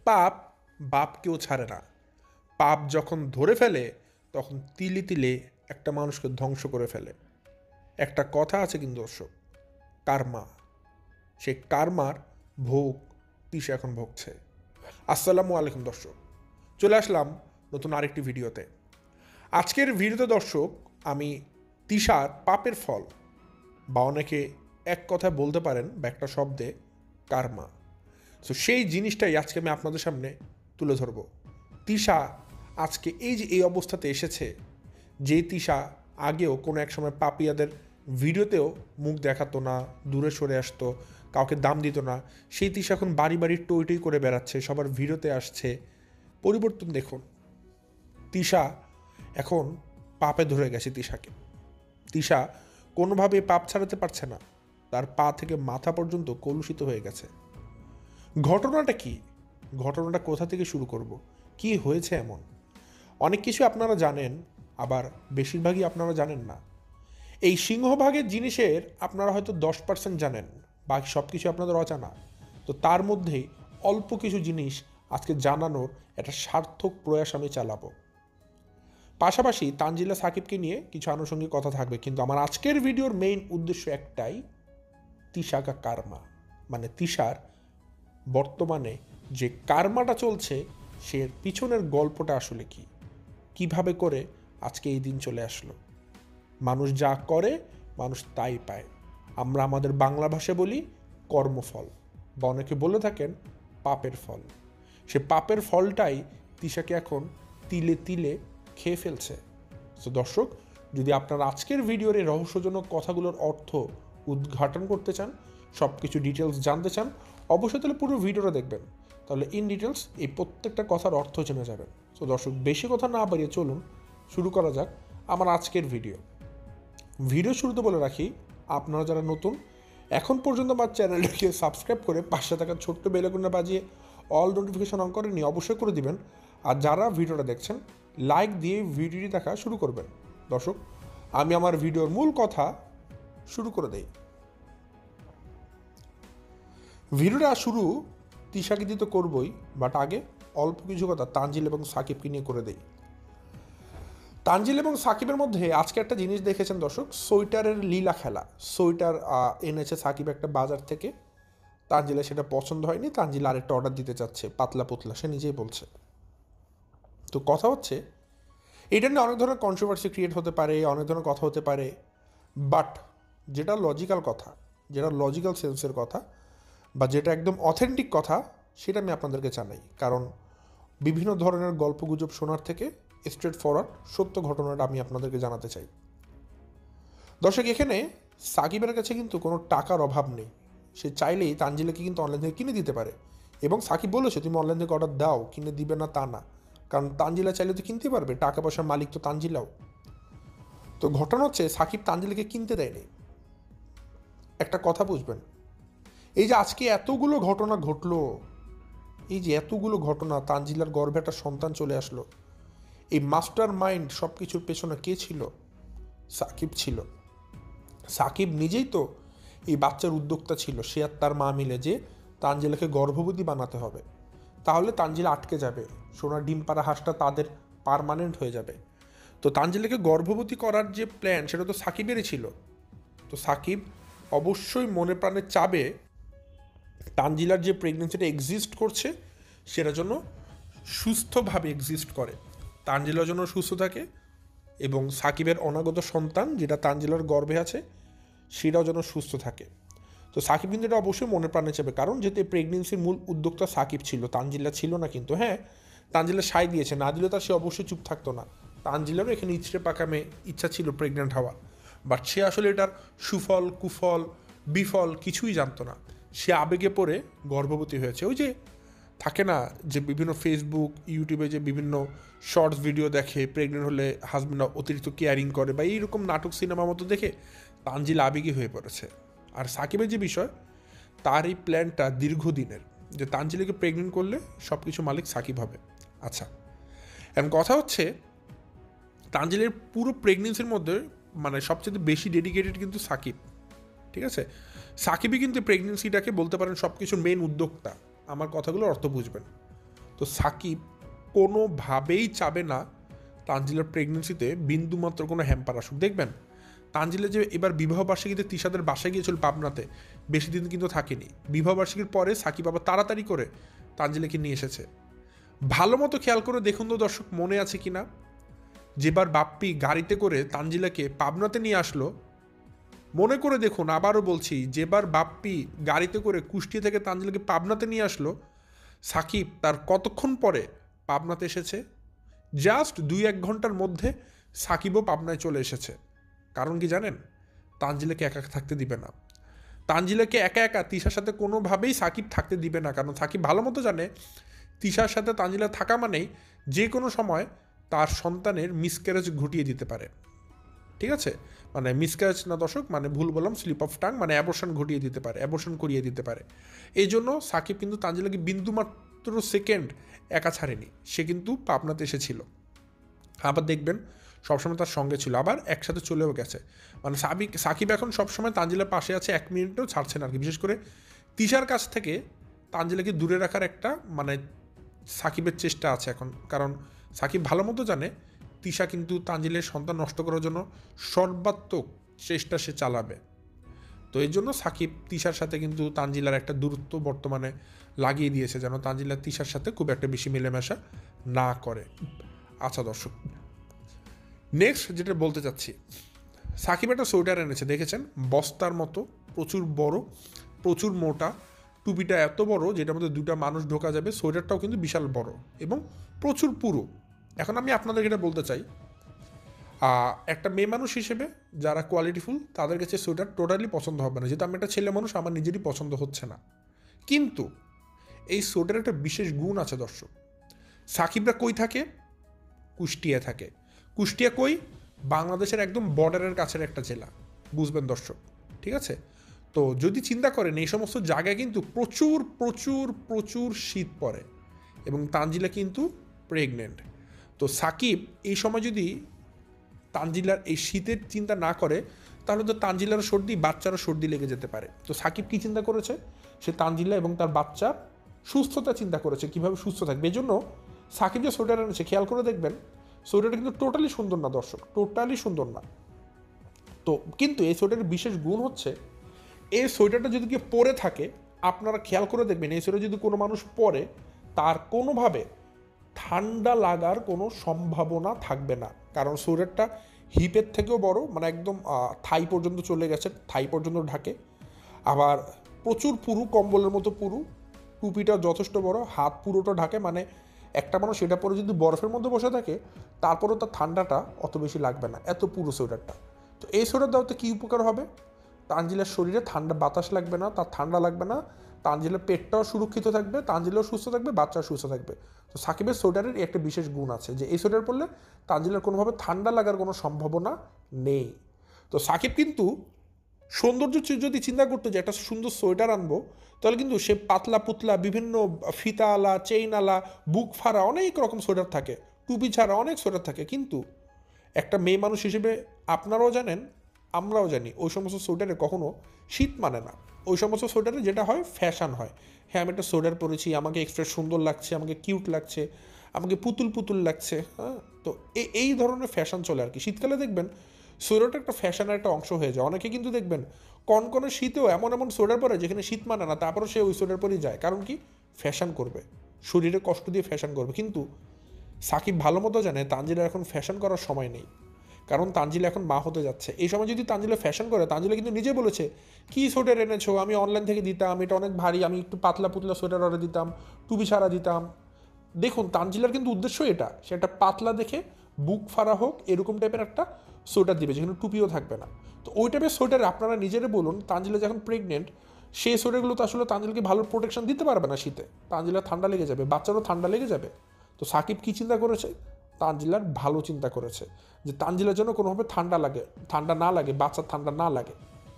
পাপ বাপকেও ছাড়ে না। পাপ যখন ধরে ফেলে তখন তিলে তিলে একটা মানুষকে ধ্বংস করে ফেলে। একটা কথা আছে কিন্তু দর্শক, কার্মা, সেই কার্মার ভোগ তিশা এখন ভোগছে। আসসালামু আলাইকুম দর্শক, চলে আসলাম নতুন আরেকটি ভিডিওতে। আজকের ভিডিওতে দর্শক আমি তিশার পাপের ফল, বা অনেকে এক কথায় বলতে পারেন বা একটা শব্দে কার্মা, সো সেই জিনিসটাই আজকে আমি আপনাদের সামনে তুলে ধরব। তিশা আজকে এই যে এই অবস্থাতে এসেছে, যে তিশা আগেও কোনো এক সময় পাপিয়াদের ভিডিওতেও মুখ দেখাতো না, দূরে সরে আসতো, কাউকে দাম দিত না, সেই তিশা এখন বাড়ি বাড়ি টই টই করে বেড়াচ্ছে, সবার ভিডিওতে আসছে। পরিবর্তন দেখুন, তিশা এখন পাপে ধরে গেছে। তিশা কোনোভাবে পাপ ছাড়াতে পারছে না, তার পা থেকে মাথা পর্যন্ত কলুষিত হয়ে গেছে। ঘটনাটা কি? ঘটনাটা কোথা থেকে শুরু করব? কি হয়েছে এমন? অনেক কিছু আপনারা জানেন, আবার বেশিরভাগই আপনারা জানেন না। এই সিংহভাগের জিনিসের আপনারা হয়তো 10% জানেন, বাকি সব কিছু আপনাদের অজানা। তো তার মধ্যেই অল্প কিছু জিনিস আজকে জানানোর একটা সার্থক প্রয়াস আমি চালাবো। পাশাপাশি তানজিলা সাকিবকে নিয়ে কিছু আনুষঙ্গিক কথা থাকবে, কিন্তু আমার আজকের ভিডিওর মেইন উদ্দেশ্য একটাই, তিশাকা কার্মা, মানে তিশার বর্তমানে যে কার্মাটা চলছে সে পিছনের গল্পটা আসলে কি, কিভাবে করে আজকে এই দিন চলে আসলো। মানুষ যা করে মানুষ তাই পায়। আমরা আমাদের বাংলা ভাষায় বলি কর্মফল, বা অনেকে বলে থাকেন পাপের ফল। সে পাপের ফলটাই তিশাকে এখন তিলে তিলে খেয়ে ফেলছে। তো দর্শক, যদি আপনারা আজকের ভিডিওর এই রহস্যজনক কথাগুলোর অর্থ উদ্ঘাটন করতে চান, সব কিছু ডিটেলস জানতে চান, অবশ্যই তাহলে পুরো ভিডিওটা দেখবেন, তাহলে ইন ডিটেলস এই প্রত্যেকটা কথার অর্থ জেনে যাবেন। তো দর্শক, বেশি কথা না বাড়িয়ে চলুন শুরু করা যাক আমার আজকের ভিডিও শুরুতে বলে রাখি, আপনারা যারা নতুন এখন পর্যন্ত আমার চ্যানেলটাকে সাবস্ক্রাইব করে পাশে থাকা ছোট্ট বেল আইকনটা বাজিয়ে অল নোটিফিকেশন অন করে নিয়ে অবশ্যই করে দিবেন। আর যারা ভিডিওটা দেখছেন, লাইক দিয়ে ভিডিওটি দেখা শুরু করবেন। দর্শক, আমি আমার ভিডিওর মূল কথা শুরু করে দেই। ভিডিওটা শুরু তিশাকে দিয়ে তো করবই, বাট আগে অল্প কিছু কথা তানজিল এবং সাকিবকে নিয়ে করে দেই। তানজিল এবং সাকিবের মধ্যে আজকে একটা জিনিস দেখেছেন দর্শক, সোয়েটারের লীলা খেলা। সোয়েটার এনেছে সাকিব একটা বাজার থেকে, তানজিলের সেটা পছন্দ হয়নি, তানজিল আরেকটা অর্ডার দিতে চাচ্ছে, পাতলা পুতলা, সে নিজেই বলছে। তো কথা হচ্ছে, এটা নিয়ে অনেক ধরনের কন্ট্রোভার্সি ক্রিয়েট হতে পারে, অনেক ধরনের কথা হতে পারে, বাট যেটা লজিক্যাল কথা, যেটা লজিক্যাল সেন্সের কথা, বা যেটা একদম অথেন্টিক কথা, সেটা আমি আপনাদেরকে জানাই। কারণ বিভিন্ন ধরনের গল্পগুজব শোনার থেকে স্ট্রেট ফরওয়ার্ড সত্য ঘটনাটা আমি আপনাদেরকে জানাতে চাই। দর্শক, এখানে সাকিবের কাছে কিন্তু কোনো টাকার অভাব নেই, সে চাইলেই তানজিলাকে কিন্তু অনলাইন থেকে কিনে দিতে পারে। এবং সাকিব বলেছে, তুমি অনলাইন থেকে অর্ডার দাও, কিনে দিবে না তা না, কারণ তানজিলা চাইলে তো কিনতে পারবে, টাকা পয়সার মালিক তো তানজিলাও। তো ঘটনা হচ্ছে, সাকিব তানজিলাকে কিনতে দেয়নি। একটা কথা বুঝবেন, এই যে আজকে এতগুলো ঘটনা ঘটলো, এই যে এতগুলো ঘটনা, তানজিলার গর্ভে একটা সন্তান চলে আসলো, এই মাস্টার মাইন্ড সব কিছুর পেছনে কে ছিল? সাকিব ছিল। সাকিব নিজেই তো এই বাচ্চার উদ্যোক্তা ছিল, সে আর তার মা মিলে যে তানজিলাকে গর্ভবতী বানাতে হবে, তাহলে তানজিলা আটকে যাবে, সোনার ডিম পাড়া হাঁসটা তাদের পার্মানেন্ট হয়ে যাবে। তো তানজিলাকে গর্ভবতী করার যে প্ল্যান, সেটা তো সাকিবেরই ছিল। তো সাকিব অবশ্যই মনে প্রাণে চাবে তানজিলার যে প্রেগনেন্সিটা এক্সিস্ট করছে সেটা যেন সুস্থভাবে এক্সিস্ট করে, তানজিলার জন্য সুস্থ থাকে, এবং সাকিবের অনাগত সন্তান যেটা তানজিলার গর্ভে আছে সেটাও যেন সুস্থ থাকে। তো সাকিব কিন্তু এটা অবশ্যই মনে প্রাণে চাবে, কারণ যেহেতু এই প্রেগনেন্সির মূল উদ্যোক্তা সাকিব ছিল, তানজিলা ছিল না। কিন্তু হ্যাঁ, তানজিলা সায় দিয়েছে, না দিলে তার সে অবশ্যই চুপ থাকতো না। তানজিলারও এখানে ইচ্ছে পাকামে ইচ্ছা ছিল প্রেগনেন্ট হওয়ার, বাট সে আসলে এটার সুফল কুফল বিফল কিছুই জানতো না। সে আবেগে পড়ে গর্ভবতী হয়েছে। ওই যে থাকে না, যে বিভিন্ন ফেসবুক ইউটিউবে যে বিভিন্ন শর্টস ভিডিও দেখে, প্রেগনেন্ট হলে হাজব্যান্ড অতিরিক্ত কেয়ারিং করে, বা এইরকম নাটক সিনেমার মতো দেখে তানজিল আবেগী হয়ে পড়েছে। আর সাকিবের যে বিষয়, তার এই প্ল্যানটা দীর্ঘদিনের, যে তানজিলাকে প্রেগনেন্ট করলে সব কিছু মালিক সাকিব হবে। আচ্ছা, এখন কথা হচ্ছে, তানজিলের পুরো প্রেগনেন্সির মধ্যে মানে সবচেয়ে বেশি ডেডিকেটেড কিন্তু সাকিব। ঠিক আছে, সাকিবই কিন্তু প্রেগনেন্সিটাকে বলতে পারেন সব কিছুর মেন উদ্যোক্তা। আমার কথাগুলোর অর্থ বুঝবেন। তো সাকিব কোনোভাবেই চাবে না তানজিলার প্রেগনেন্সিতে বিন্দুমাত্র কোনো হ্যাম্পার আসুক। দেখবেন তানজিলা যে এবার বিবাহবার্ষিকীতে তিশাদের বাসায় গিয়েছিল পাবনাতে, বেশি দিন কিন্তু থাকেনি। বিবাহবার্ষিকীর পরে সাকিব আবার তাড়াতাড়ি করে তানজিলাকে নিয়ে এসেছে। ভালো মতো খেয়াল করে দেখুন তো দর্শক, মনে আছে কি না যেবার বাপ্পি গাড়িতে করে তানজিলাকে পাবনাতে নিয়ে আসলো, মনে করে দেখুন, আবারও বলছি, যেবার বাপ্পি গাড়িতে করে কুষ্টিয়া থেকে তানজিলাকে পাবনাতে নিয়ে আসলো, সাকিব তার কতক্ষণ পরে পাবনাতে এসেছে? জাস্ট 2-1 ঘন্টার মধ্যে সাকিবও পাবনায় চলে এসেছে। কারণ কি জানেন? তানজিলাকে একা থাকতে দিবে না। তানজিলাকে একা একা তিশার সাথে কোনোভাবেই সাকিব থাকতে দিবে না। কারণ সাকিব ভালো মতো জানে তিশার সাথে তানজিলা থাকা মানেই যে কোনো সময় তার সন্তানের মিসক্যারেজ ঘটিয়ে দিতে পারে। ঠিক আছে, মানে মিসক্যারেজ না দর্শক, মানে ভুল বললাম, স্লিপ অফ টাং, মানে অ্যাবর্শন ঘটিয়ে দিতে পারে, অ্যাবর্শন করিয়ে দিতে পারে। এই জন্য সাকিব কিন্তু তানজিলাকে বিন্দুমাত্র সেকেন্ড একা ছাড়েনি। সে কিন্তু পাবনাতে এসেছিল, আবার দেখবেন সবসময় তার সঙ্গে ছিল, আবার একসাথে চলেও গেছে। মানে সাকিব এখন সবসময় তানজিলার পাশে আছে, 1 মিনিটও ছাড়ছে না আর কি। বিশেষ করে তিশার কাছ থেকে তানজিলাকে দূরে রাখার একটা মানে সাকিবের চেষ্টা আছে এখন। কারণ সাকিব ভালো মতো জানে তিশা কিন্তু তানজিলের সন্তান নষ্ট করার জন্য সর্বাত্মক চেষ্টা সে চালাবে। তো এই জন্য সাকিব তিশার সাথে কিন্তু তানজিলার একটা দূরত্ব বর্তমানে লাগিয়ে দিয়েছে, যেন তানজিলা তিশার সাথে খুব একটা বেশি মেলামেশা না করে। আচ্ছা দর্শক, নেক্সট যেটা বলতে চাচ্ছি, সাকিব একটা সোয়েটার এনেছে, দেখেছেন? বস্তার মতো, প্রচুর বড়, প্রচুর মোটা, টুপিটা এত বড় যেটার মধ্যে 2টা মানুষ ঢোকা যাবে। সোয়েটারটাও কিন্তু বিশাল বড় এবং প্রচুর পুরো। এখন আমি আপনাদেরকে এটা বলতে চাই, একটা মেয়ে মানুষ হিসেবে যারা কোয়ালিটিফুল তাদের কাছে সোয়েটার টোটালি পছন্দ হবে না, যেহেতু আমি একটা ছেলে মানুষ, আমার নিজেরই পছন্দ হচ্ছে না। কিন্তু এই সোয়েটারের একটা বিশেষ গুণ আছে দর্শক। সাকিবরা কই থাকে? কুষ্টিয়া থাকে। কুষ্টিয়া কই? বাংলাদেশের একদম বর্ডারের কাছের একটা জেলা, বুঝবেন দর্শক। ঠিক আছে, তো যদি চিন্তা করেন এই সমস্ত জায়গায় কিন্তু প্রচুর প্রচুর প্রচুর শীত পড়ে এবং তানজিলা কিন্তু প্রেগনেন্ট। তো সাকিব এই সময় যদি তানজিলার এই শীতের চিন্তা না করে, তাহলে তো তানজিলারও সর্দি, বাচ্চারও সর্দি লেগে যেতে পারে। তো সাকিব কী চিন্তা করেছে? সে তানজিলা এবং তার বাচ্চার সুস্থতা চিন্তা করেছে, কীভাবে সুস্থ থাকবে। এই জন্য সাকিব যে সোয়েটার এনেছে, খেয়াল করে দেখবেন সোয়েটারটা কিন্তু টোটালি সুন্দর না দর্শক, টোটালি সুন্দর না। তো কিন্তু এই সোয়েটারের বিশেষ গুণ হচ্ছে, এই সোয়েটারটা যদি কেউ পরে থাকে, আপনারা খেয়াল করে দেখবেন এই সোয়েটার যদি কোনো মানুষ পরে, তার কোনোভাবে ঠান্ডা লাগার কোনো সম্ভাবনা থাকবে না। কারণ সোয়েটারটা হিপের থেকেও বড়, মানে একদম থাই পর্যন্ত চলে গেছে, থাই পর্যন্ত ঢাকে। আবার প্রচুর পুরু, কম্বলের মতো পুরু, টুপিটা যথেষ্ট বড়, হাত পুরোটা ঢাকে। মানে একটা মানুষ সেটা পরে যদি বরফের মধ্যে বসে থাকে, তারপরেও তার ঠান্ডাটা অত বেশি লাগবে না, এত পুরো সোয়েটারটা। তো এই সোয়েটার দেওয়াতে কী উপকার হবে? তানজিলার শরীরে ঠান্ডা বাতাস লাগবে না, তার ঠান্ডা লাগবে না, তানজিলার পেটটাও সুরক্ষিত থাকবে, তানজিলাও সুস্থ থাকবে, বাচ্চাও সুস্থ থাকবে। তো সাকিবের সোয়েটারের একটা বিশেষ গুণ আছে যে এই সোয়েটার পরলে তানজিলার কোনোভাবে ঠান্ডা লাগার কোনো সম্ভাবনা নেই। তো সাকিব কিন্তু সৌন্দর্য যদি চিন্তা করতে যে একটা সুন্দর সোয়েটার আনবো, তাহলে কিন্তু সে পাতলা পুতলা বিভিন্ন ফিতা আলা, চেইন আলা, বুক ফাড়া অনেক রকম সোয়েটার থাকে, টুপি ছাড়া অনেক সোয়েটার থাকে। কিন্তু একটা মেয়ে মানুষ হিসেবে আপনারাও জানেন, আমরাও জানি, ওই সমস্ত সোয়েটারে কখনো শীত মানে না। ওই সমস্ত সোয়েটারে যেটা হয় ফ্যাশন হয়। হ্যাঁ, আমি একটা সোয়েটার পরেছি, আমাকে এক্সট্রা সুন্দর লাগছে, আমাকে কিউট লাগছে, আমাকে পুতুল পুতুল লাগছে। হ্যাঁ, তো এই ধরনের ফ্যাশন চলে আর কি। শীতকালে দেখবেন সোয়েটারটা একটা ফ্যাশনের একটা অংশ হয়ে যায়। অনেকে কিন্তু দেখবেন কনকনে শীতেও এমন এমন সোয়েটার পরে যেখানে শীত মানে না, তারপরেও সে ওই সোয়েটার পরেই যায়। কারণ কি? ফ্যাশন করবে, শরীরে কষ্ট দিয়ে ফ্যাশন করবে। কিন্তু সাকিব ভালো মতো জানে তানজিলার এখন ফ্যাশন করার সময় নেই, কারণ তানজিলা এখন মা হতে যাচ্ছে। এই সময় যদি তানজিলা ফ্যাশন করে, তানজিলা কিন্তু নিজে বলেছে, কী সোয়েটার এনেছো, আমি অনলাইন থেকে দিতাম, এটা অনেক ভারী, আমি একটু পাতলা পুতলা সোয়েটার অর্ডার দিতাম, টুপি ছাড়া দিতাম। দেখুন তানজিলার কিন্তু উদ্দেশ্য এটা, সে একটা পাতলা দেখে বুক ফাড়া হোক এরকম টাইপের একটা সোয়েটার দিবে, যেখানে টুপিও থাকবে না। তো ওই টাইপের সোয়েটার আপনারা নিজেরা বলুন, তানজিলা যখন প্রেগনেন্ট, সেই সোয়েটারগুলো তো আসলে তানজিলাকে ভালো প্রোটেকশন দিতে পারবে না শীতে, তানজিলার ঠান্ডা লেগে যাবে, বাচ্চারও ঠান্ডা লেগে যাবে। তো সাকিব কী চিন্তা করেছে? তানজিলার ভালো চিন্তা করেছে, যে তানজিলার জন্য কোনোভাবে ঠান্ডা না লাগে, বাচ্চার ঠান্ডা না লাগে,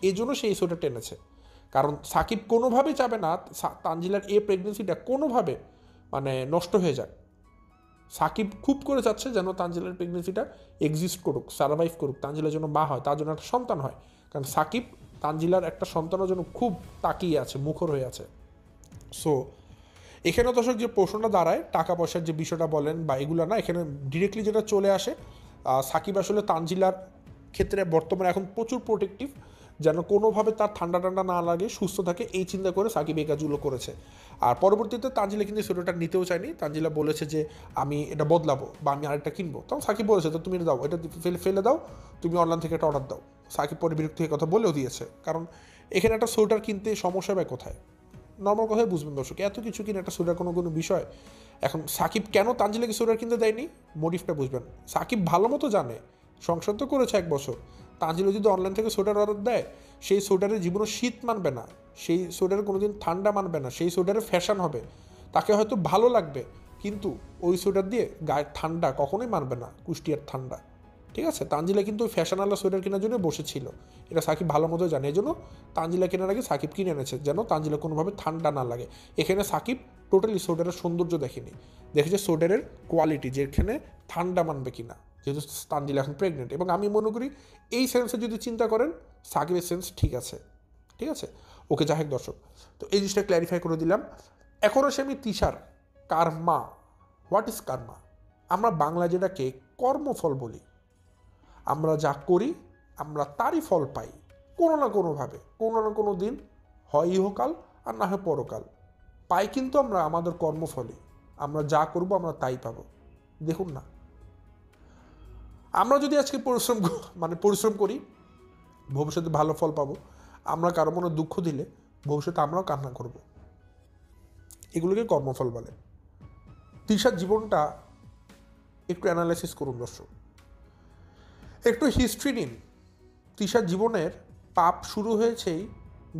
এই জন্য সে এই সোয়েটারটা এনেছে। কারণ সাকিব কোনোভাবেই চাবে না তানজিলার এই প্রেগনেন্সিটা কোনোভাবে মানে নষ্ট হয়ে যাক। সাকিব খুব করে চাচ্ছে যেন তানজিলার প্রেগনেন্সিটা এক্সিস্ট করুক, সারভাইভ করুক, তানজিলার জন্য মা হয়, তার জন্য একটা সন্তান হয়। কারণ সাকিব তানজিলার একটা সন্তানের জন্য খুব তাকিয়ে আছে, মুখর হয়ে আছে। সো এখানে দর্শক যে প্রশ্নটা দাঁড়ায় টাকা পয়সার যে বিষয়টা বলেন বা এগুলো না, এখানে ডিরেক্টলি যেটা চলে আসে সাকিব আসলে তানজিলার ক্ষেত্রে বর্তমানে এখন প্রচুর প্রোটেক্টিভ, যেন কোনোভাবে তার ঠান্ডা ঠান্ডা না লাগে, সুস্থ থাকে, এই চিন্তা করে সাকিব এই কাজগুলো করেছে। আর পরবর্তীতে তানজিলা কিন্তু সোয়েটারটা নিতেও চায়নি। তানজিলা বলেছে যে আমি এটা বদলাবো বা আমি আরেকটা কিনবো, তখন সাকিব বলেছে তো তুমি এটা দাও, এটা ফেলে দাও, তুমি অনলাইন থেকে একটা অর্ডার দাও। সাকিব পরে বিরক্তি হয়ে কথা বলেও দিয়েছে, কারণ এখানে একটা সোয়েটার কিনতে সমস্যা বা কোথায়, নর্মাল কথাই বুঝবেন দর্শক, এত কিছু কিনে একটা সোয়েটার কোনো বিষয়। এখন সাকিব কেন তানজিলাকে সোয়েটার কিনতে দেয়নি, মোটিভটা বুঝবেন। সাকিব ভালো মতো জানে, সংসার তো করেছে 1 বছর, তানজিলা যদি অনলাইন থেকে সোয়েটার অর্ডার দেয়, সেই সোয়েটারের জীবনে শীত মানবে না, সেই সোয়েটারে কোনোদিন ঠান্ডা মানবে না, সেই সোয়েটারে ফ্যাশন হবে, তাকে হয়তো ভালো লাগবে, কিন্তু ওই সোয়েটার দিয়ে গায়ের ঠান্ডা কখনোই মানবে না, কুষ্টিয়ার ঠান্ডা। ঠিক আছে, তানজিলা কিন্তু ওই ফ্যাশনওয়ালা সোয়েটার কেনার জন্য বসেছিল, এটা সাকিব ভালো মতো জানে। এই জন্য তানজিলা কেনার আগে সাকিব কিনে এনেছে যেন তানজিলা কোনোভাবে ঠান্ডা না লাগে। এখানে সাকিব টোটালি সোয়েটারের সৌন্দর্য দেখেনি, দেখেছে সোয়েটারের কোয়ালিটি, যেখানে ঠান্ডা মানবে কিনা, যেহেতু তানজিলা এখন প্রেগনেন্ট। এবং আমি মনে করি এই সেন্সে যদি চিন্তা করেন সাকিবের সেন্স ঠিক আছে, ঠিক আছে, ওকে যাই হোক দর্শক। তো এই জিনিসটা ক্ল্যারিফাই করে দিলাম। এখন আসে আমি তিশার কার্মা। What is Karma? আমরা বাংলা যেটাকে কর্মফল বলি, আমরা যা করি আমরা তারই ফল পাই কোনো না কোনোভাবে, কোনো না কোনো দিন, হয় ইহকাল আর না হয় পরকাল, পাই কিন্তু আমরা আমাদের কর্মফলে। আমরা যা করব আমরা তাই পাবো। দেখুন না, আমরা যদি আজকে পরিশ্রম করি, ভবিষ্যতে ভালো ফল পাবো। আমরা কারো মনে দুঃখ দিলে ভবিষ্যতে আমরাও কান্না করব, এগুলোকে কর্মফল বলে। তিশার জীবনটা একটু অ্যানালাইসিস করুন দর্শক, একটু হিস্ট্রি নিন। তিশার জীবনের পাপ শুরু হয়েছেই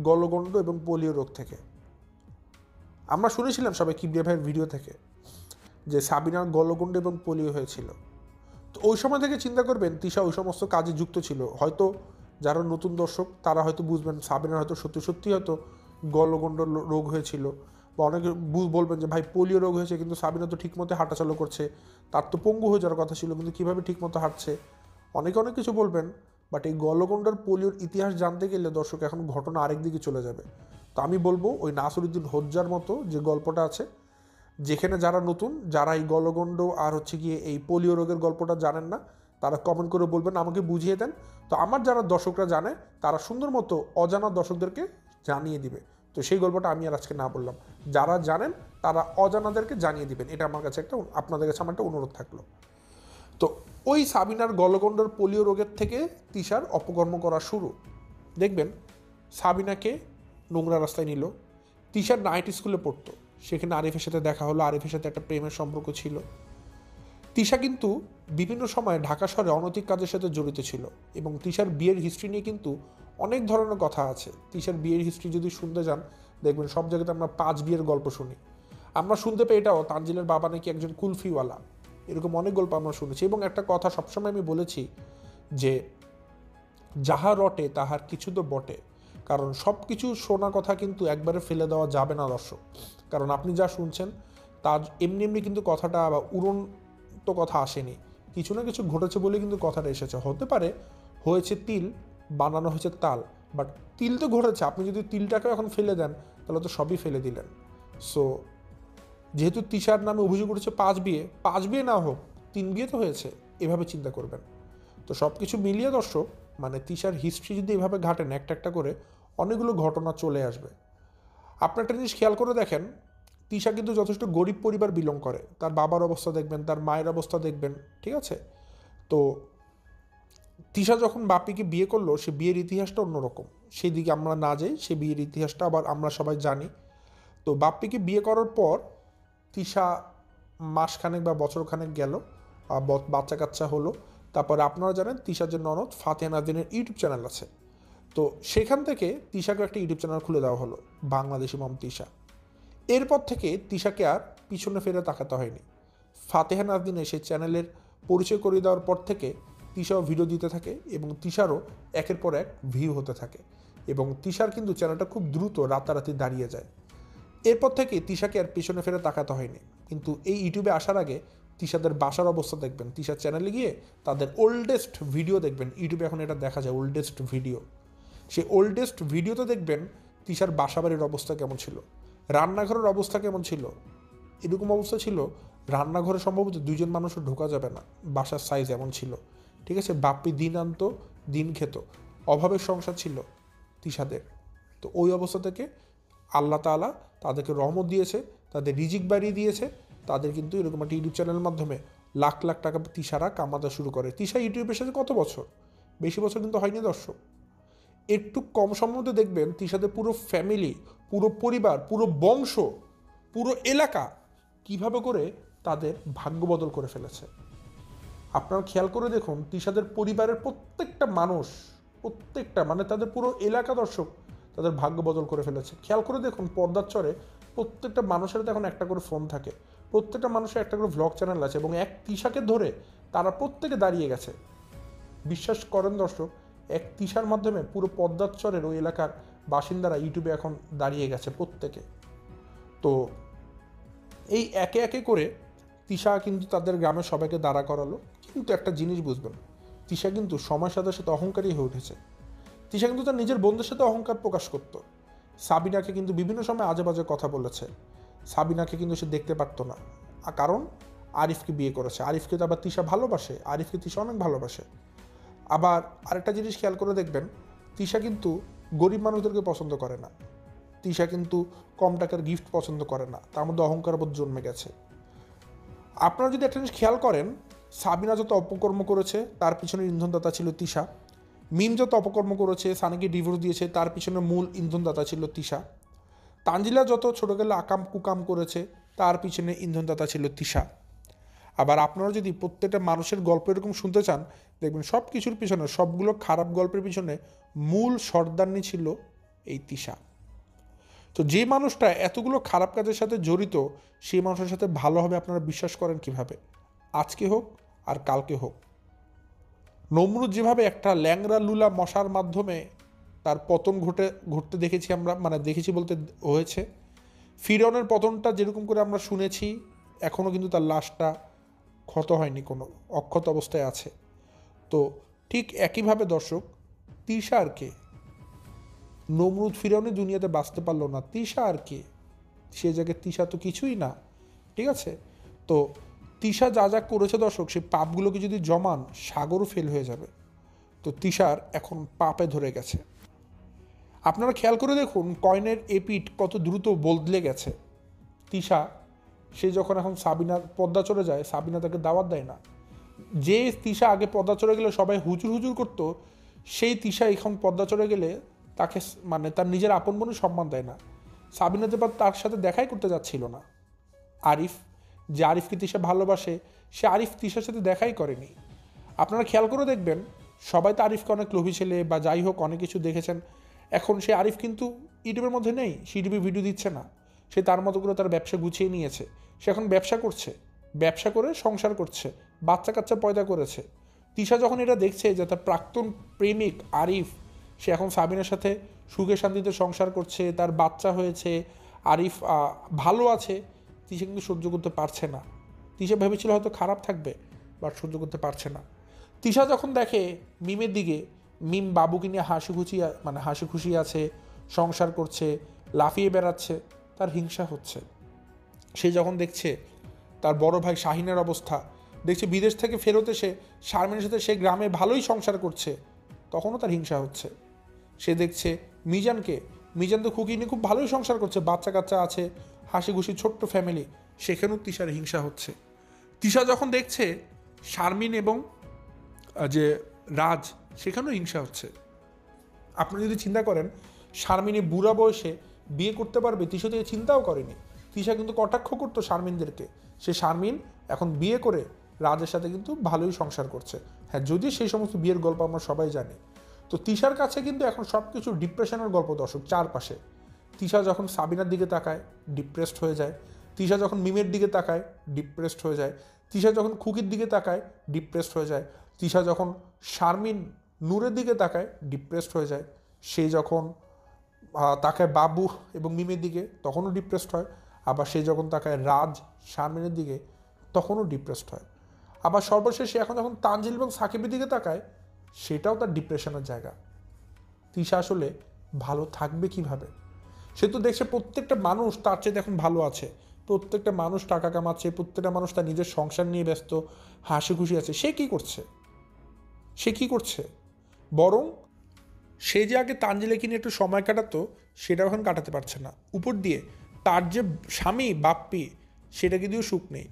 গলগণ্ড এবং পোলিও রোগ থেকে। আমরা শুনেছিলাম সবাই কিবরিয়া ভাইয়ের ভিডিও থেকে যে সাবিনার গলগণ্ড এবং পোলিও হয়েছিল। তো ওই সময় থেকে চিন্তা করবেন তিশা ওই সমস্ত কাজে যুক্ত ছিল। হয়তো যারা নতুন দর্শক তারা হয়তো বুঝবেন সাবিনার হয়তো সত্যি সত্যি হয়তো গলগণ্ড রোগ হয়েছিল, বা অনেকে বলবেন যে ভাই পোলিও রোগ হয়েছে কিন্তু সাবিনা তো ঠিকমতো হাঁটাচলা করছে, তার তো পঙ্গু হয়ে যাওয়ার কথা ছিল, কিন্তু কীভাবে ঠিকমতো হাঁটছে, অনেকে অনেক কিছু বলবেন। বাট এই গলগণ্ডার পোলিওর ইতিহাস জানতে গেলে দর্শক এখন ঘটনা আরেক দিকে চলে যাবে। তো আমি বলবো ওই নাসিরুদ্দিন হোজ্জার মতো যে গল্পটা আছে, যেখানে যারা নতুন, যারা এই গলগণ্ড আর হচ্ছে গিয়ে এই পোলিও রোগের গল্পটা জানেন না, তারা কমেন্ট করে বলবেন, আমাকে বুঝিয়ে দেন। তো আমার যারা দর্শকরা জানে তারা সুন্দর মতো অজানা দর্শকদেরকে জানিয়ে দিবে। তো সেই গল্পটা আমি আর আজকে না বললাম, যারা জানেন তারা অজানাদেরকে জানিয়ে দিবেন, এটা আমার কাছে আপনাদের কাছে আমার একটা অনুরোধ থাকলো। তো ওই সাবিনার গলগণ্ডর পোলিও রোগের থেকে তিশার অপকর্ম করা শুরু। দেখবেন সাবিনাকে নোংরা রাস্তায় নিল, তিশার নাইট স্কুলে পড়তো, সেখানে আরিফের সাথে দেখা হলো, আরিফের সাথে একটা প্রেমের সম্পর্ক ছিল। তিশা কিন্তু বিভিন্ন সময় ঢাকা শহরে অনৈতিক কাজের সাথে জড়িত ছিল, এবং তিশার বিয়ের হিস্ট্রি নিয়ে কিন্তু অনেক ধরনের কথা আছে। তিশার বিয়ের হিস্ট্রি যদি শুনতে যান দেখবেন সব জায়গাতে আমরা 5 বিয়ের গল্প শুনি। আমরা শুনতে পাই এটাও তানজিলের বাবা নাকি একজন কুলফিওয়ালা, এরকম অনেক গল্প আমরা শুনেছি। এবং একটা কথা সবসময় আমি বলেছি যে যাহা রটে তাহার কিছু তো বটে, কারণ সব কিছু শোনা কথা কিন্তু একবারে ফেলে দেওয়া যাবে না দর্শক, কারণ আপনি যা শুনছেন তা এমনি এমনি কিন্তু কথাটা বা উড়ন্ত কথা আসেনি, কিছু না কিছু ঘটেছে বলে কিন্তু কথাটা এসেছে। হতে পারে হয়েছে তিল, বানানো হয়েছে তাল, বাট তিল তো ঘটেছে, আপনি যদি তিলটাকে এখন ফেলে দেন তাহলে তো সবই ফেলে দিলেন। সো যেহেতু তিশার নামে অভিযোগ উঠেছে 5 বিয়ে না হোক 3 বিয়ে তো হয়েছে, এভাবে চিন্তা করবেন। তো সব কিছু মিলিয়ে দর্শক মানে তিশার হিস্ট্রি যদি এভাবে ঘাটেন একটা একটা করে অনেকগুলো ঘটনা চলে আসবে। আপনার একটা জিনিস খেয়াল করে দেখেন, তিশা কিন্তু যথেষ্ট গরিব পরিবার বিলং করে, তার বাবার অবস্থা দেখবেন, তার মায়ের অবস্থা দেখবেন, ঠিক আছে। তো তিশা যখন বাপিকে বিয়ে করলো সে বিয়ের ইতিহাসটা অন্যরকম, সেই দিকে আমরা না যাই, সে বিয়ের ইতিহাসটা আবার আমরা সবাই জানি। তো বাপ্পিকে বিয়ে করার পর তিশা মাসখানেক বা বছরখানেক গেল, বাচ্চা কাচ্চা হলো। তারপরে আপনারা জানেন তিশার যে ননদ ফাতেহা নাজনীনের ইউটিউব চ্যানেল আছে, তো সেখান থেকে তিশাকে একটা ইউটিউব চ্যানেল খুলে দেওয়া হলো, বাংলাদেশি মম তিশা। এরপর থেকে তিশাকে আর পিছনে ফিরে তাকাতে হয়নি। ফাতেহা নাজনীনের সেই চ্যানেলের পরিচয় করিয়ে দেওয়ার পর থেকে তিশাও ভিডিও দিতে থাকে, এবং তিশারও একের পর এক ভিউ হতে থাকে, এবং তিশার কিন্তু চ্যানেলটা খুব দ্রুত রাতারাতি দাঁড়িয়ে যায়। এরপর থেকে তিশাকে আর পিছনে ফিরে তাকাতে হয়নি। কিন্তু এই ইউটিউবে আসার আগে তিশাদের বাসার অবস্থা দেখবেন, তিশার চ্যানেলে গিয়ে তাদের ওল্ডেস্ট ভিডিও দেখবেন, ইউটিউবে এখন এটা দেখা যায় ওল্ডেস্ট ভিডিও। সেই ওল্ডেস্ট ভিডিওতে দেখবেন তিশার বাসাবাড়ির অবস্থা কেমন ছিল, রান্নাঘরের অবস্থা কেমন ছিল, এরকম অবস্থা ছিল, রান্নাঘরে সম্ভবত 2জন মানুষও ঢোকা যাবে না, বাসার সাইজ এমন ছিল। ঠিক আছে, বাপ্পি দিন আনতো দিন খেত, অভাবের সংসার ছিল তিশাদের। তো ওই অবস্থা থেকে আল্লাহ তাআলা তাদেরকে রহমত দিয়েছে, তাদের রিজিক বাড়িয়ে দিয়েছে। তাদের কিন্তু এরকম একটা ইউটিউব চ্যানেলের মাধ্যমে লাখ লাখ টাকা তিশারা কামাতে শুরু করে। তিশা ইউটিউবের সাথে কত বছর, বেশি বছর কিন্তু হয়নি দর্শক। একটু কম সময়ের মধ্যে দেখবেন তিশাদের পুরো ফ্যামিলি, পুরো পরিবার, পুরো বংশ, পুরো এলাকা কিভাবে করে তাদের ভাগ্য বদল করে ফেলেছে। আপনারা খেয়াল করে দেখুন, তিশাদের পরিবারের প্রত্যেকটা মানুষ, প্রত্যেকটা মানে তাদের পুরো এলাকা দর্শক তাদের ভাগ্য বদল করে ফেলেছে। খেয়াল করে দেখুন, পর্দার চরে প্রত্যেকটা মানুষের তো এখন একটা করে ফোন থাকে, প্রত্যেকটা মানুষের একটা করে ভ্লগ চ্যানেল আছে, এবং এক তিশাকে ধরে তারা প্রত্যেকে দাঁড়িয়ে গেছে। বিশ্বাস করেন দর্শক, এক তিশার মাধ্যমে পুরো পদ্মার চরের ওই এলাকার বাসিন্দারা ইউটিউবে এখন দাঁড়িয়ে গেছে প্রত্যেকে। তো এই একে একে করে তিশা কিন্তু তাদের গ্রামের সবাইকে দাঁড়া করালো। কিন্তু একটা জিনিস বুঝবেন, তিশা কিন্তু সময়ের সাথে সাথে অহংকারী হয়ে উঠেছে। তিশা কিন্তু তার নিজের বন্ধুদের সাথে অহংকার প্রকাশ করত। সাবিনাকে কিন্তু বিভিন্ন সময় আজে বাজে কথা বলেছে। সাবিনাকে কিন্তু সে দেখতে পারতো না, কারণ আরিফকে বিয়ে করেছে। আরিফকে তো আবার তিশা ভালোবাসে, আরিফকে তিশা অনেক ভালোবাসে। আবার আরেকটা জিনিস খেয়াল করে দেখবেন, তিশা কিন্তু গরিব মানুষদেরকে পছন্দ করে না, তিশা কিন্তু কম টাকার গিফট পছন্দ করে না, তার মধ্যে অহংকারবোধ জন্মে গেছে। আপনারা যদি একটা জিনিস খেয়াল করেন, সাবিনা যত অপকর্ম করেছে তার পিছনে ইন্ধনদাতা ছিল তিশা। মিম যত অপকর্ম করেছে, সানিকে ডিভোর্স দিয়েছে, তার পিছনে মূল ইন্ধনদাতা ছিল তিশা। তানজিলা যত ছোটোবেলা আকাম কুকাম করেছে, তার পিছনে ইন্ধনদাতা ছিল তিশা। আবার আপনারা যদি প্রত্যেকটা মানুষের গল্প এরকম শুনতে চান, দেখবেন সব কিছুর পিছনে, সবগুলো খারাপ গল্পের পিছনে মূল সর্দারনি ছিল এই তিশা। তো যে মানুষটা এতগুলো খারাপ কাজের সাথে জড়িত, সেই মানুষের সাথে ভালো হবে আপনারা বিশ্বাস করেন কিভাবে? আজকে হোক আর কালকে হোক। নমরুদ যেভাবে একটা ল্যাংড়া লুলা মশার মাধ্যমে তার পতন ঘটতে দেখেছি আমরা, মানে দেখেছি বলতে হয়েছে। ফিরআউনের পতনটা যেরকম করে আমরা শুনেছি, এখনও কিন্তু তার লাশটা ক্ষত হয়নি, কোনো অক্ষত অবস্থায় আছে। তো ঠিক একইভাবে দর্শক, তিশা আর কে? নমরুদ ফিরআউনি দুনিয়াতে বাঁচতে পারলো না, তিশা আর কে? সে জায়গায় তিশা তো কিছুই না। ঠিক আছে, তো তিশা যা যা করেছে দর্শক, সেই পাপগুলোকে যদি জমান, সাগরও ফেল হয়ে যাবে। তো তিশার এখন পাপে ধরে গেছে। আপনারা খেয়াল করে দেখুন, কয়েনের এপিট কত দ্রুত বদলে গেছে। তিশা সে যখন এখন সাবিনার পদ্মা চলে যায়, সাবিনা তাকে দাওয়াত দেয় না। যে তিশা আগে পদ্মা চলে গেলে সবাই হুজুর হুজুর করতো, সেই তিশা এখন পদ্মা চলে গেলে তাকে মানে তার নিজের আপন বোনও সম্মান দেয় না। সাবিনা যেবার তার সাথে দেখাই করতে যাচ্ছিল না। আরিফ, যে আরিফকে তিশা ভালোবাসে, সে আরিফ তিশার সাথে দেখাই করেনি। আপনারা খেয়াল করে দেখবেন, সবাই তো আরিফকে অনেক লোভী ছেলে বা যাই হোক অনেক কিছু দেখেছেন। এখন সে আরিফ কিন্তু ইউটিউবের মধ্যে নেই, সে ইউটিউবে ভিডিও দিচ্ছে না। সে তার মতো করে তার ব্যবসা গুছিয়ে নিয়েছে। সে এখন ব্যবসা করছে, ব্যবসা করে সংসার করছে, বাচ্চা কাচ্চা পয়দা করেছে। তিশা যখন এটা দেখছে যে তার প্রাক্তন প্রেমিক আরিফ, সে এখন সাবিনার সাথে সুখে শান্তিতে সংসার করছে, তার বাচ্চা হয়েছে, আরিফ ভালো আছে, তিশা কিন্তু সহ্য করতে পারছে না। তিশা ভেবেছিল হয়তো খারাপ থাকবে, বাট সহ্য করতে পারছে না। তিশা যখন দেখে মিমের দিকে, মিম বাবুকে নিয়ে হাসি খুশি আছে, সংসার করছে, লাফিয়ে বেড়াচ্ছে, তার হিংসা হচ্ছে। সে যখন দেখছে তার বড় ভাই শাহিনের অবস্থা, দেখছে বিদেশ থেকে ফেরত এসে শারমিনের সাথে সে গ্রামে ভালোই সংসার করছে, তখনও তার হিংসা হচ্ছে। সে দেখছে মিজান তো খুকি নিয়ে খুব ভালোই সংসার করছে, বাচ্চা কাচ্চা আছে, হাসি খুশি ছোট্ট ফ্যামিলি, সেখানেও তিশার হিংসা হচ্ছে। তিশা যখন দেখছে শারমিন এবং যে রাজ, সেখানেও হিংসা হচ্ছে। আপনি যদি চিন্তা করেন, শারমিনী বুড়া বয়সে বিয়ে করতে পারবে, তিশা তো চিন্তাও করেনি। তিশা কিন্তু কটাক্ষ করতো শারমিনদেরকে, সে শারমিন এখন বিয়ে করে রাজের সাথে কিন্তু ভালোই সংসার করছে। হ্যাঁ, যদি সেই সমস্ত বিয়ের গল্প আমরা সবাই জানি। তো তিশার কাছে কিন্তু এখন সব কিছু ডিপ্রেশনের গল্প দর্শক, চারপাশে। তিশা যখন সাবিনার দিকে তাকায়, ডিপ্রেসড হয়ে যায়। তিশা যখন মিমের দিকে তাকায়, ডিপ্রেসড হয়ে যায়। তিশা যখন খুকির দিকে তাকায়, ডিপ্রেসড হয়ে যায়। তিশা যখন শারমিন নূরের দিকে তাকায়, ডিপ্রেসড হয়ে যায়। সে যখন তাকায় বাবু এবং মিমের দিকে, তখনও ডিপ্রেসড হয়। আবার সে যখন তাকায় রাজ শারমিনের দিকে, তখনও ডিপ্রেসড হয়। আবার সর্বশেষে এখন যখন তানজিল এবং সাকিবের দিকে তাকায়, সেটাও তার ডিপ্রেশনের জায়গা। তিশা আসলে ভালো থাকবে কিভাবে? সে তো দেখছে প্রত্যেকটা মানুষ তার চেয়ে এখন ভালো আছে, প্রত্যেকটা মানুষ টাকা কামাচ্ছে, প্রত্যেকটা মানুষ তার নিজের সংসার নিয়ে ব্যস্ত, হাসি খুশি আছে, সে কি করছে? বরং সে যে আগে তানজিলাকে নিয়ে একটু সময় কাটাতো সেটা এখন কাটাতে পারছে না। উপর দিয়ে তার যে স্বামী বাপ্পি, সেটাকে দিয়েও সুখ নেই।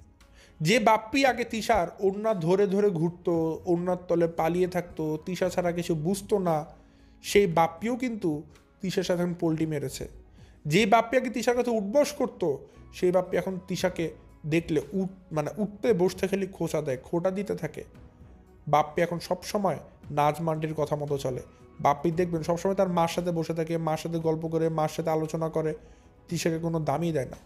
যে বাপ্পি আগে তিশার ওড়না ধরে ধরে ঘুরতো, ওড়নার তলে পালিয়ে থাকতো, তিশা ছাড়া কিছু বুঝতো না, সেই বাপ্পিও কিন্তু তিশার সাথে এখন পোল্টি মেরেছে। যে বাপ্পি আগে তিশার কাছে উঠবস করতো, সেই বাপ্পি এখন তিশাকে দেখলে উঠতে বসতে খালি খোঁচা দেয়, খোঁটা দিতে থাকে। বাপ্পি এখন সবসময় নাজ মান্ডির কথা মতো চলে। বাপ্পি দেখবেন সবসময় তার মার সাথে বসে থাকে, মার সাথে গল্প করে, মার সাথে আলোচনা করে, তিশাকে কোনো দামই দেয় না।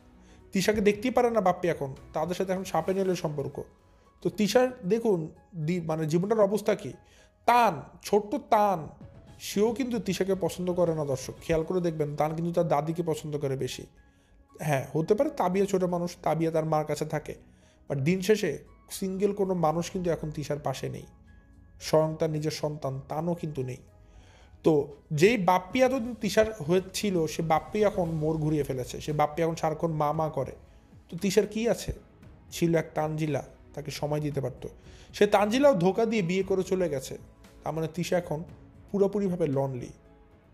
তিশাকে দেখতেই পারে না বাপ্পি এখন, তাদের সাথে এখন সাপে নেলের সম্পর্ক। তো তিশার দেখুন জীবনটার অবস্থা কি, ছোট্ট সেও কিন্তু তিশাকে পছন্দ করে না। দর্শক খেয়াল করে দেখবেন, তান কিন্তু তার দাদিকে পছন্দ করে বেশি। হ্যাঁ, হতে পারে তাবিয়া ছোট মানুষ, তাবিয়া তার মার কাছে থাকে, বাট দিন শেষে সিঙ্গেল কোনো মানুষ কিন্তু এখন তিশার পাশে নেই। স্বয়ং তার নিজের সন্তান তানও কিন্তু নেই। তো যেই বাপ্পি এতদিন তিশার হয়েছিল, সে বাপ্পি এখন মোড় ঘুরিয়ে ফেলেছে। সে বাপ্পি এখন সারাক্ষণ মা করে। তো তিশার কি আছে? ছিল এক তানজিলা, তাকে সময় দিতে পারতো। সে তানজিলাও ধোকা দিয়ে বিয়ে করে চলে গেছে। তার মানে তিশা এখন পুরোপুরিভাবে লনলি,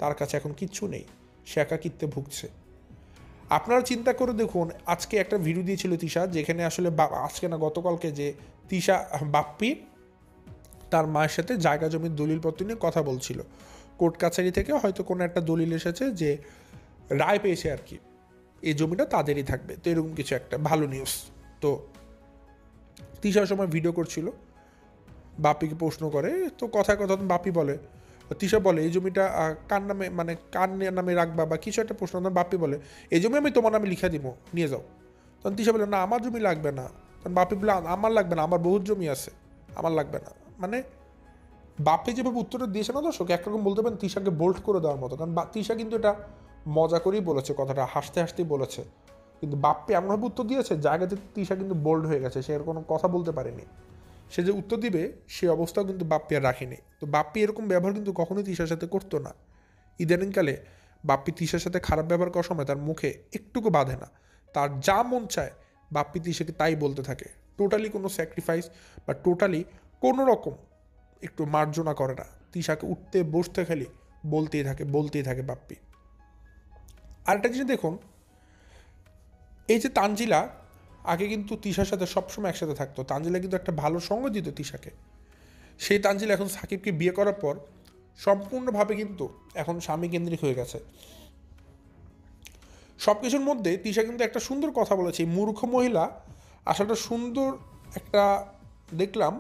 তার কাছে এখন কিচ্ছু নেই, সে একাকিত্বে ভুগছে। আপনারা চিন্তা করে দেখুন, আজকে একটা ভিডিও দিয়েছিল তিশা, যেখানে আসলে আজকে না গতকালকে, যে বাপ্পি তার মায়ের সাথে জায়গা জমির দলিলপত্র নিয়ে কথা বলছিল। কোর্ট কাছারি থেকে হয়তো কোনো একটা দলিল এসেছে যে রায় পেয়েছে আর কি, এই জমিটা তাদেরই থাকবে। তো এরকম কিছু একটা ভালো নিউজ। তো তিশার সময় ভিডিও করছিল, বাপ্পিকে প্রশ্ন করে, তো কথায় কথা বাপ্পি বলে, তিশা বলে এই জমিটা কার নামে, কার নামে রাখবা বা কিছু একটা প্রশ্ন। বাপ্পি বলে এই জমি আমি তোমার নামে লিখে দিব, নিয়ে যাও। তখন তিশা বলে না, আমার জমি লাগবে না। তখন বাপ্পি বলে আমার লাগবে না, আমার বহুত জমি আছে, আমার লাগবে না। বাপ্পি যেভাবে উত্তরটা দিয়েছে না দর্শক, একরকম বলতে পারেন তিশাকে বোল্ড করে দেওয়ার মতো। কারণ তিশা কিন্তু এটা মজা করেই বলেছে, কথাটা হাসতে হাসতেই বলেছে, কিন্তু বাপ্পি এমনভাবে উত্তর দিয়েছে জায়গাতে তিশা কিন্তু বোল্ড হয়ে গেছে, সে এর কোনো কথা বলতে পারেনি। সে যে উত্তর দিবে সে অবস্থাও কিন্তু বাপ্পি আর রাখেনি। তো বাপ্পি এরকম ব্যবহার কিন্তু কখনোই তিশার সাথে করতো না। ইদানিংকালে বাপ্পি তিশার সাথে খারাপ ব্যবহার করার সময় তার মুখে একটুকু বাঁধে না, তার যা মন চায় বাপ্পি তিশাকে তাই বলতে থাকে। টোটালি কোনো স্যাক্রিফাইস বা টোটালি কোনো রকম একটু মার্জনা করে না, তিশাকে উঠতে বসতে খালি বলতেই থাকে বাপ্পি। আরেকটা জিনিস দেখুন, এই যে তানজিলা আগে কিন্তু তিশার সাথে সবসময় একসাথে থাকতো, তানজিলা কিন্তু একটা ভালো সঙ্গ দিত তিশাকে। সেই তানজিলা এখন সাকিবকে বিয়ে করার পর সম্পূর্ণভাবে কিন্তু এখন স্বামী কেন্দ্রিক হয়ে গেছে। সব কিছুর মধ্যে তিশা কিন্তু একটা সুন্দর কথা বলেছে, মূর্খ মহিলা আসলে সুন্দর একটা দেখলাম,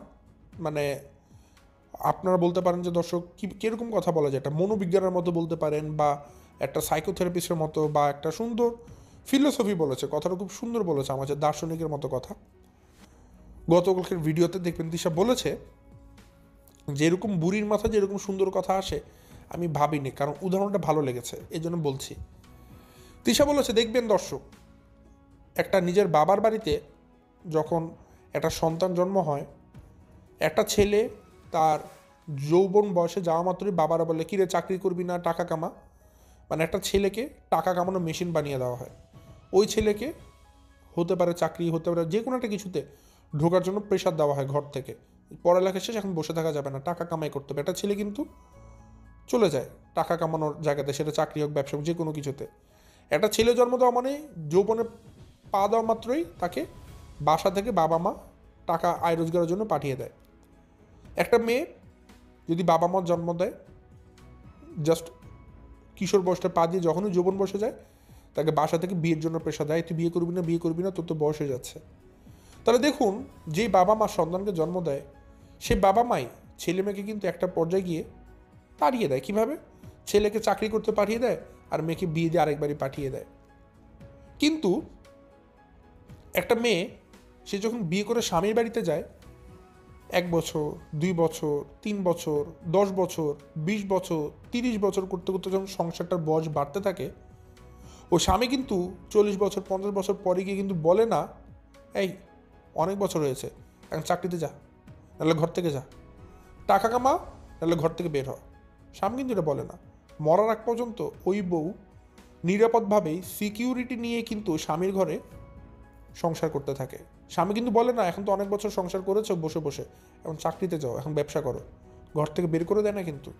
আপনারা বলতে পারেন যে দর্শক কীরকম কথা বলা যায়, একটা মনোবিজ্ঞানের মতো বলতে পারেন, বা একটা সাইকোথেরাপিস্টের মতো, বা একটা সুন্দর ফিলোসফি বলেছে, কথাটা খুব সুন্দর বলেছে, আমাদের দার্শনিকের মতো কথা। গতকালকের ভিডিওতে দেখবেন তিশা বলেছে যেরকম বুড়ির মাথা যেরকম সুন্দর কথা আসে আমি ভাবিনি, কারণ উদাহরণটা ভালো লেগেছে এই জন্য বলছি। তিশা বলেছে দেখবেন দর্শক, একটা নিজের বাবার বাড়িতে যখন একটা সন্তান জন্ম হয়, একটা ছেলে তার যৌবন বয়সে যাওয়া মাত্রই বাবারা বলে কিরে চাকরি করবি না, টাকা কামা। একটা ছেলেকে টাকা কামানো মেশিন বানিয়ে দেওয়া হয়। ওই ছেলেকে হতে পারে চাকরি, হতে পারে যে কোনো একটা কিছুতে ঢোকার জন্য প্রেশার দেওয়া হয় ঘর থেকে, পড়ালেখা শেষ, এখন বসে থাকা যাবে না, টাকা কামাই করতে হবে। একটা ছেলে কিন্তু চলে যায় টাকা কামানোর জায়গাতে, সেটা চাকরি হোক, ব্যবসা হোক, যে কোনো কিছুতে। একটা ছেলে জন্ম দেওয়া মানে যৌবনে পা দেওয়া মাত্রই তাকে বাসা থেকে বাবা মা টাকা আয় রোজগারের জন্য পাঠিয়ে দেয়। একটা মেয়ে যদি বাবা মার জন্ম দেয়, জাস্ট কিশোর বয়সটা পা দিয়ে যখনই যৌবন বসে যায়, তাকে বাসা থেকে বিয়ের জন্য প্রেশার দেয়, তুই বিয়ে করবি না, তোর তো বয়স হয়ে যাচ্ছে। তাহলে দেখুন, যেই বাবা মা সন্তানকে জন্ম দেয়, সে বাবা মাই ছেলে মেয়েকে কিন্তু একটা পর্যায়ে গিয়ে তাড়িয়ে দেয়। কীভাবে? ছেলেকে চাকরি করতে পাঠিয়ে দেয় আর মেয়েকে বিয়ে দিয়ে আরেকবারই পাঠিয়ে দেয়। কিন্তু একটা মেয়ে সে যখন বিয়ে করে স্বামীর বাড়িতে যায়, 1 বছর, 2 বছর, 3 বছর, 10 বছর, 20 বছর, 30 বছর করতে করতে যখন সংসারটার বয়স বাড়তে থাকে, ও স্বামী কিন্তু 40 বছর 50 বছর পরে গিয়ে কিন্তু বলে না এই অনেক বছর হয়েছে, এখন চাকরিতে যা, নাহলে ঘর থেকে যা, টাকা কামা, নাহলে ঘর থেকে বের হ। স্বামী কিন্তু এটা বলে না। মরার আগ পর্যন্ত ওই বউ নিরাপদভাবেই সিকিউরিটি নিয়ে কিন্তু স্বামীর ঘরে সংসার করতে থাকে। স্বামী কিন্তু বলে না এখন তো অনেক বছর সংসার করেছো বসে বসে, এখন চাকরিতে যাও, এখন ব্যবসা করো, ঘর থেকে বের করে দেয় না কিন্তু,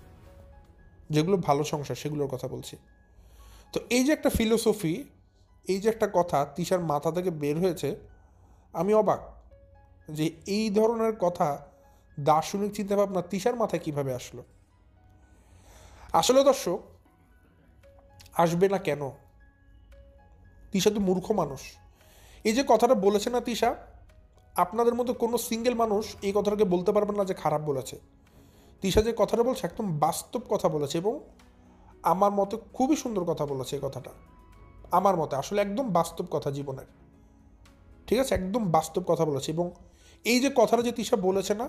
যেগুলো ভালো সংসার সেগুলোর কথা বলছি। তো এই যে একটা ফিলোসফি, এই যে একটা কথা তিশার মাথা থেকে বের হয়েছে, আমি অবাক যে এই ধরনের কথা, দার্শনিক চিন্তাভাবনা তিশার মাথায় কিভাবে আসলো। আসলে দর্শক, আসবে না কেন? তিশা তো মূর্খ মানুষ। এই যে কথাটা বলেছে না তিশা, আপনাদের মতো কোনো সিঙ্গেল মানুষ এই কথাটাকে বলতে পারবেন না যে খারাপ বলেছে। তিশা যে কথাটা বলছে একদম বাস্তব কথা বলেছে, এবং আমার মতে খুবই সুন্দর কথা বলেছে। এই কথাটা আমার মতে আসলে একদম বাস্তব কথা জীবনের, ঠিক আছে, একদম বাস্তব কথা বলেছে। এবং এই যে কথাটা যে তিশা বলেছে না,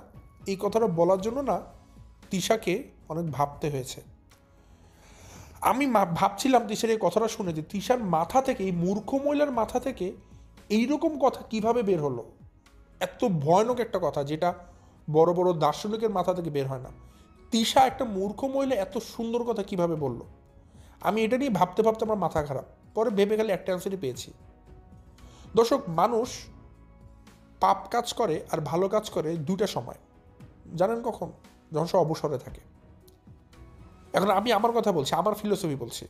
এই কথাটা বলার জন্য না তিশাকে অনেক ভাবতে হয়েছে। আমি ভাবছিলাম তিশার এই কথাটা শুনে যে তিশার মাথা থেকে, এই মূর্খ মহিলার মাথা থেকে এইরকম কথা কিভাবে বের হলো। এত ভয়ানক একটা কথা যেটা বড় বড় দার্শনিকের মাথা থেকে বের হয় না। তিশা একটা মূর্খ মহিলা এত সুন্দর কথা কিভাবে বলল। আমি এটা নিয়ে ভাবতে ভাবতে আমার মাথা খারাপ। পরে ভেবে গেলে একটা অ্যান্সারই পেয়েছি। দর্শক, মানুষ পাপ কাজ করে আর ভালো কাজ করে দুইটা সময়, জানেন কখন? যখন সে অবসরে থাকে। এখন আমি আমার কথা বলছি, আমার ফিলোসফি বলছি।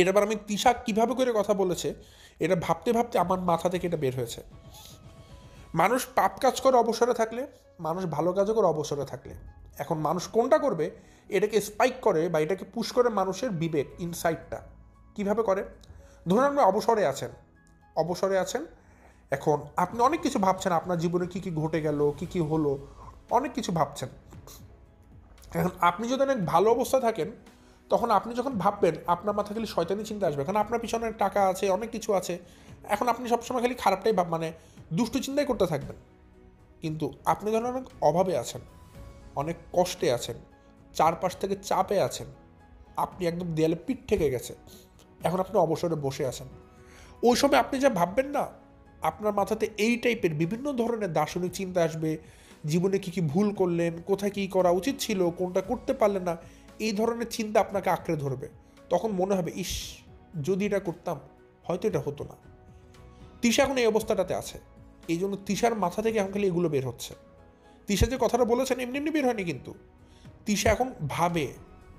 এটাবার আমি তিশা কিভাবে করে কথা বলেছে এটা ভাবতে ভাবতে আমার মাথা থেকে এটা বের হয়েছে। মানুষ পাপ কাজ করে অবসরে থাকলে, মানুষ ভালো কাজও করে অবসরে থাকলে। এখন মানুষ কোনটা করবে এটাকে স্পাইক করে বা এটাকে পুশ করে মানুষের বিবেক, ইনসাইটটা কিভাবে করে। ধরুন আপনি অবসরে আছেন, এখন আপনি অনেক কিছু ভাবছেন, আপনার জীবনে কী কী ঘটে গেল, কী কী হলো, অনেক কিছু ভাবছেন। এখন আপনি যদি অনেক ভালো অবস্থায় থাকেন, তখন আপনি যখন ভাববেন আপনার মাথা খালি শয়তানি চিন্তা আসবে, কারণ আপনার পিছনে টাকা আছে, অনেক কিছু আছে। এখন আপনি সবসময় খালি খারাপটাই মানে দুষ্টু চিন্তাই করতে থাকবেন। কিন্তু আপনি ধরেন অনেক অভাবে আছেন, অনেক কষ্টে আছেন, চারপাশ থেকে চাপে আছেন, আপনি একদম দেয়ালে পিঠ ঠেকে গেছে, এখন আপনি অবসরে বসে আছেন। ওই সময় আপনি যা ভাববেন না, আপনার মাথাতে এই টাইপের বিভিন্ন ধরনের দার্শনিক চিন্তা আসবে। জীবনে কী কী ভুল করলেন, কোথায় কী করা উচিত ছিল, কোনটা করতে পারলেন না, এই ধরনের চিন্তা আপনাকে আঁকড়ে ধরবে। তখন মনে হবে, ইস, যদি এটা করতাম হয়তো এটা হতো না। তিশা এখন এই অবস্থাটাতে আছে, এই জন্য তিশার মাথা থেকে এখন খালি এগুলো বের হচ্ছে। তিশা যে কথাটা বলেছেন এমনি এমনি বের হয়নি কিন্তু। তিশা এখন ভাবে,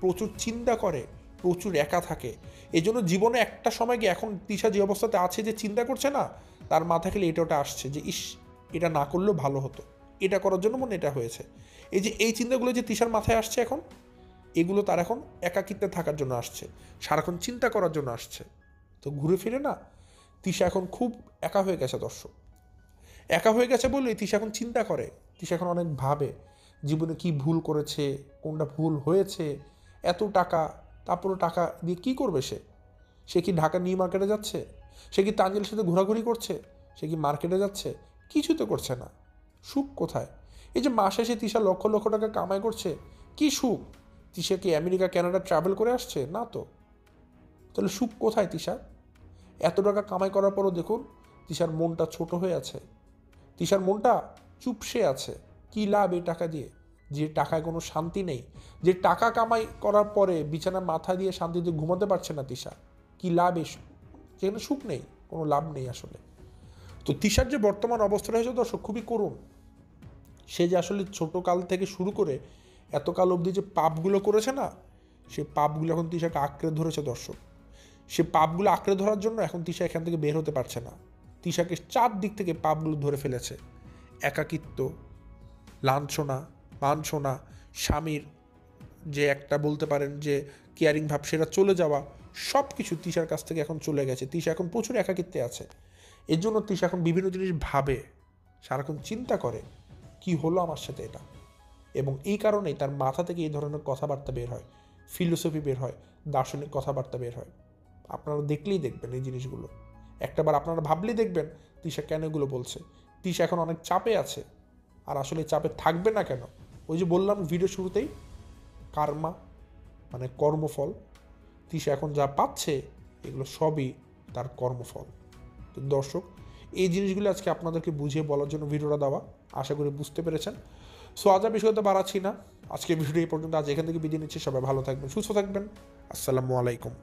প্রচুর চিন্তা করে, প্রচুর একা থাকে। এই জন্য জীবনে একটা সময় গিয়ে এখন তিশা যে অবস্থাতে আছে, যে চিন্তা করছে না, তার মাথা খেলে এটা ওটা আসছে যে ইস, এটা না করলেও ভালো হতো, এটা করার জন্য মনে এটা হয়েছে। এই যে এই চিন্তাগুলো যে তিশার মাথায় আসছে এখন, এগুলো তার এখন একাকিত্বে থাকার জন্য আসছে, সারাক্ষণ চিন্তা করার জন্য আসছে। তো ঘুরে ফিরে না তিশা এখন খুব একা হয়ে গেছে। দর্শক, একা হয়ে গেছে বললেই তিশা এখন চিন্তা করে, তিশা এখন অনেক ভাবে জীবনে কি ভুল করেছে, কোনটা ভুল হয়েছে। এত টাকা, তারপরও টাকা দিয়ে কী করবে সে কি ঢাকা নিউ মার্কেটে যাচ্ছে, সে কি তানজিলের সাথে ঘোরাঘুরি করছে, সে কি মার্কেটে যাচ্ছে? কিছু তো করছে না। সুখ কোথায়? এই যে মাসে সে তিশা লক্ষ লক্ষ টাকা কামাই করছে, কি সুখ? তিশা কি আমেরিকা কানাডা ট্রাভেল করে আসছে? না তো। তাহলে সুখ কোথায় তিশা? এত টাকা কামাই করার পরও দেখুন তিশার মনটা ছোট হয়ে আছে, তিশার মনটা চুপসে আছে। কি লাভ এই টাকা দিয়ে, যে টাকায় কোনো শান্তি নেই, যে টাকা কামাই করার পরে বিছানা মাথা দিয়ে শান্তিতে ঘুমাতে পারছে না তিশা। কি লাভ এই, যেখানে সুখ নেই, কোনো লাভ নেই আসলে। তো তিশার যে বর্তমান অবস্থাটা হয়েছে দর্শক খুবই করুণ। সে যে আসলে ছোটোকাল থেকে শুরু করে এতকাল অবধি যে পাপগুলো করেছে না, সে পাপগুলো এখন তিশাকে আঁকড়ে ধরেছে দর্শক। সে পাপগুলো আঁকড়ে ধরার জন্য এখন তিশা এখান থেকে বের হতে পারছে না। তিশাকে চারদিক থেকে পাপগুলো ধরে ফেলেছে। একাকিত্ব, লাঞ্ছনা, বাঞ্ছনা, স্বামীর যে একটা বলতে পারেন যে কেয়ারিং ভাব, সেটা চলে যাওয়া, সব কিছু তিশার কাছ থেকে এখন চলে গেছে। তিশা এখন প্রচুর একাকিত্বে আছে। এর জন্য তিশা এখন বিভিন্ন জিনিস ভাবে, সারাক্ষণ চিন্তা করে কি হলো আমার সাথে এটা। এবং এই কারণেই তার মাথা থেকে এই ধরনের কথাবার্তা বের হয়, ফিলোসফি বের হয়, দার্শনিক কথাবার্তা বের হয়। আপনারা দেখলেই দেখবেন এই জিনিসগুলো, একটাবার আপনারা ভাবলেই দেখবেন তিশা কেন এগুলো বলছে। তিশা এখন অনেক চাপে আছে, আর আসলে চাপে থাকবে না কেন? ওই যে বললাম ভিডিও শুরুতেই, কার্মা মানে কর্মফল। তিশা এখন যা পাচ্ছে এগুলো সবই তার কর্মফল। তো দর্শক, এই জিনিসগুলো আজকে আপনাদেরকে বুঝিয়ে বলার জন্য ভিডিওটা দেওয়া, আশা করি বুঝতে পেরেছেন। সো আজ আর বিষয়টা বাড়াচ্ছি না, আজকে ভিডিও এই পর্যন্ত। আজ এখান থেকে বিদায় নিচ্ছি। সবাই ভালো থাকবেন, সুস্থ থাকবেন। আসসালামু আলাইকুম।